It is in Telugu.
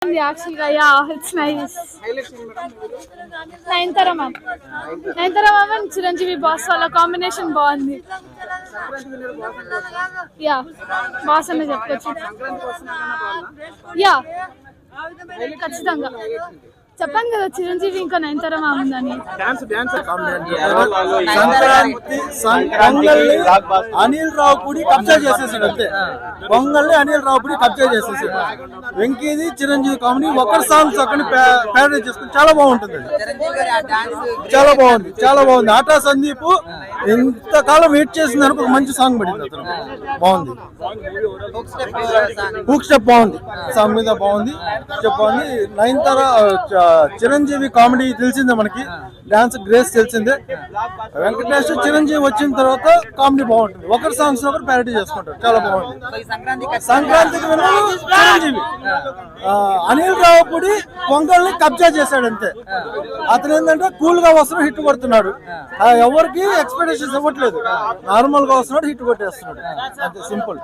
Actually, yeah, it's nice. Nayanthara ma'am. Nayanthara ma'am and Chiranjeevi boss వాళ్ళ కాంబినేషన్ బాగుంది. యా బాస్ అని చెప్పొచ్చు. యా ఖచ్చితంగా చెప్పాను కదా చిరంజీవి ఇంకా నయనతార మ్యామ్ ఉందని. అనిల్ రావుపూడి కబ్జా చేసేసాడు అంతే. పొంగల్ని అనిల్ రావుపూడి కబ్జా చేసేసాడు. వెంకీది చిరంజీవి కామెడీ ఒకరి సాంగ్స్ అక్కడ ప్యారడీ చేసుకుని చాలా బాగుంటుంది. చాలా బాగుంది, చాలా బాగుంది. ఆటా సందీప్ ఇంతకాలం వెయిట్ చేసింది అనుకో మంచి సాంగ్ పడింది. అతను బాగుంది. హుక్ స్టెప్ బాగుంది, సాంగ్ మీద బాగుంది, స్టెప్ బాగుంది. నయనతార చిరంజీవి కామెడీ తెలిసిందే మనకి, డాన్స్ గ్రేస్ తెలిసిందే. వెంకటేష్ చిరంజీవి వచ్చిన తర్వాత కామెడీ బాగుంటుంది. ఒకరి సాంగ్స్ ఒకరు ప్యారడీ చేసుకుంటారు, చాలా బాగుంది. సంక్రాంతికి చిరంజీవి అనిల్ రావుపూడి పొంగల్ని కబ్జా చేశాడు అంతే. అతను ఏంటంటే కూల్ గా వస్తున్నాడు, హిట్ కొడుతున్నాడు. ఎవరికి ఎక్స్పెక్టేషన్స్ ఇవ్వట్లేదు, నార్మల్ గా వస్తున్నాడు, హిట్ కొట్టేస్తున్నాడు అంతే, సింపుల్.